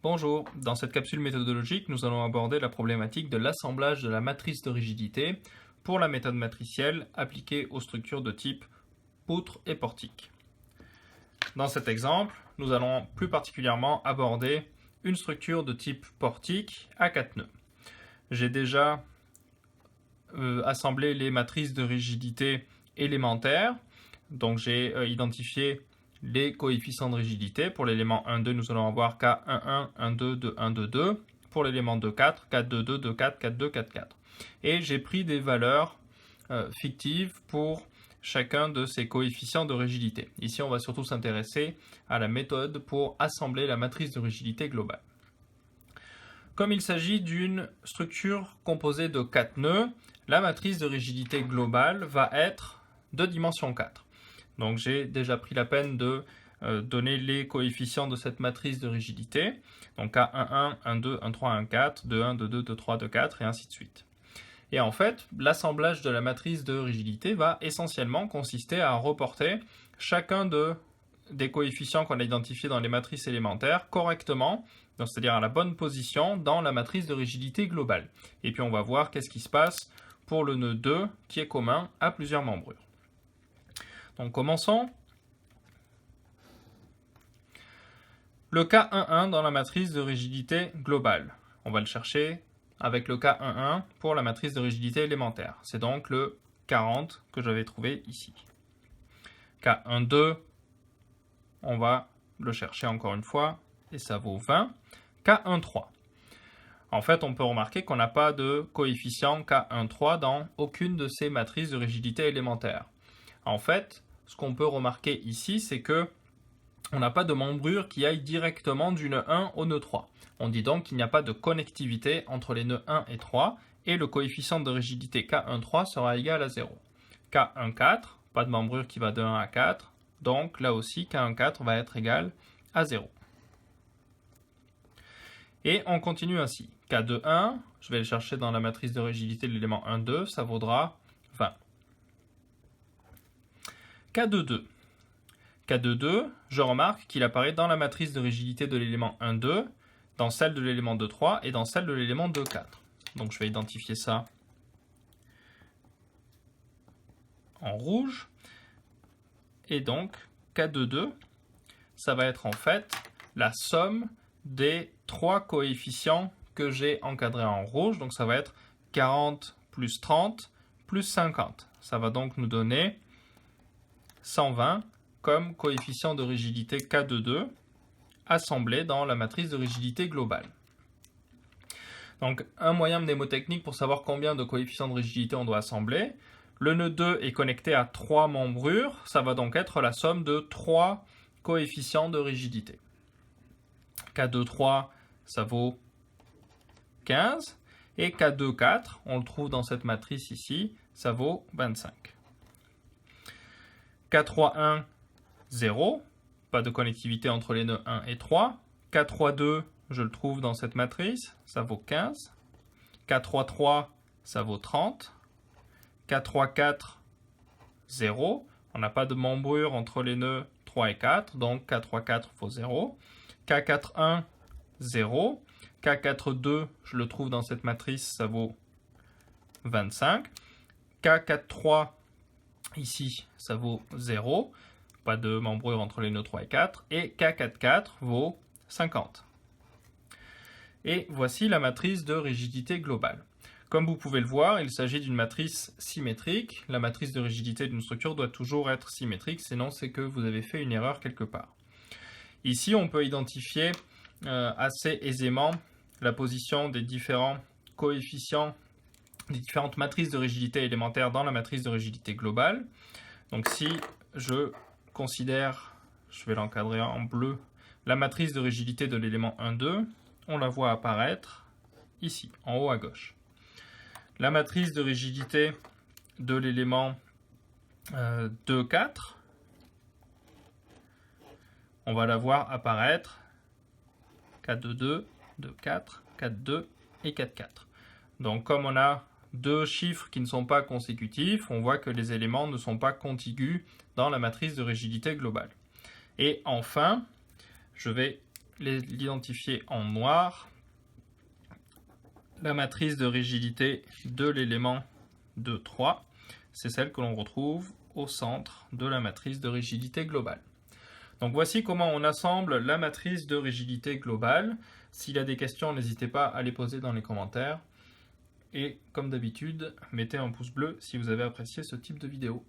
Bonjour, dans cette capsule méthodologique, nous allons aborder la problématique de l'assemblage de la matrice de rigidité pour la méthode matricielle appliquée aux structures de type poutre et portique. Dans cet exemple, nous allons plus particulièrement aborder une structure de type portique à 4 nœuds. J'ai déjà assemblé les matrices de rigidité élémentaires, donc j'ai identifié les coefficients de rigidité. Pour l'élément 1, 2, nous allons avoir K1, 1, 1, 2, 2, 1, 2, 2. Pour l'élément 2, 4, 4, 2, 2, 2, 4, 4, 2, 4, 4. Et j'ai pris des valeurs fictives pour chacun de ces coefficients de rigidité. Ici, on va surtout s'intéresser à la méthode pour assembler la matrice de rigidité globale. Comme il s'agit d'une structure composée de 4 nœuds, la matrice de rigidité globale va être de dimension 4. Donc j'ai déjà pris la peine de donner les coefficients de cette matrice de rigidité. Donc K1, 1, 1, 2, 1, 3, 1, 4, 2, 1, 2, 2, 2, 3, 2, 4 et ainsi de suite. Et en fait, l'assemblage de la matrice de rigidité va essentiellement consister à reporter chacun des coefficients qu'on a identifiés dans les matrices élémentaires correctement, c'est-à-dire à la bonne position dans la matrice de rigidité globale. Et puis on va voir qu'est-ce qui se passe pour le nœud 2 qui est commun à plusieurs membrures. Donc commençons. Le K11 dans la matrice de rigidité globale. On va le chercher avec le K11 pour la matrice de rigidité élémentaire. C'est donc le 40 que j'avais trouvé ici. K12, on va le chercher encore une fois et ça vaut 20. K13. En fait, on peut remarquer qu'on n'a pas de coefficient K13 dans aucune de ces matrices de rigidité élémentaire. En fait, ce qu'on peut remarquer ici, c'est que on n'a pas de membrure qui aille directement du nœud 1 au nœud 3. On dit donc qu'il n'y a pas de connectivité entre les nœuds 1 et 3 et le coefficient de rigidité K13 sera égal à 0. K14, pas de membrure qui va de 1 à 4, donc là aussi K14 va être égal à 0. Et on continue ainsi. K21, je vais le chercher dans la matrice de rigidité de l'élément 1, 2, ça vaudra 20. K22. K22, je remarque qu'il apparaît dans la matrice de rigidité de l'élément 1, 2, dans celle de l'élément 2, 3 et dans celle de l'élément 2, 4. Donc je vais identifier ça en rouge. Et donc K22, ça va être en fait la somme des 3 coefficients que j'ai encadrés en rouge. Donc ça va être 40 plus 30 plus 50. Ça va donc nous donner 120 comme coefficient de rigidité K22 assemblé dans la matrice de rigidité globale. Donc un moyen mnémotechnique pour savoir combien de coefficients de rigidité on doit assembler. Le nœud 2 est connecté à 3 membrures, ça va donc être la somme de 3 coefficients de rigidité. K23, ça vaut 15, et K24, on le trouve dans cette matrice ici, ça vaut 25. K31, 0, pas de connectivité entre les nœuds 1 et 3. K32, je le trouve dans cette matrice, ça vaut 15. K33, ça vaut 30. K34, 0. On n'a pas de membrure entre les nœuds 3 et 4, donc K34 vaut 0. K41, 0. K42, je le trouve dans cette matrice, ça vaut 25. K43, ici, ça vaut 0. Pas de membrure entre les nœuds 3 et 4. Et K44 vaut 50. Et voici la matrice de rigidité globale. Comme vous pouvez le voir, il s'agit d'une matrice symétrique. La matrice de rigidité d'une structure doit toujours être symétrique, sinon c'est que vous avez fait une erreur quelque part. Ici, on peut identifier assez aisément la position des différents coefficients, des différentes matrices de rigidité élémentaires dans la matrice de rigidité globale. Donc si je considère, je vais l'encadrer en bleu, la matrice de rigidité de l'élément 1, 2, on la voit apparaître ici, en haut à gauche. La matrice de rigidité de l'élément 2, 4, on va la voir apparaître 4, 2, 2, 2, 4, 4, 2 et 4, 4. Donc comme on a deux chiffres qui ne sont pas consécutifs, on voit que les éléments ne sont pas contigus dans la matrice de rigidité globale. Et enfin, je vais l'identifier en noir. La matrice de rigidité de l'élément de 3, c'est celle que l'on retrouve au centre de la matrice de rigidité globale. Donc voici comment on assemble la matrice de rigidité globale. S'il y a des questions, n'hésitez pas à les poser dans les commentaires. Et comme d'habitude, mettez un pouce bleu si vous avez apprécié ce type de vidéo.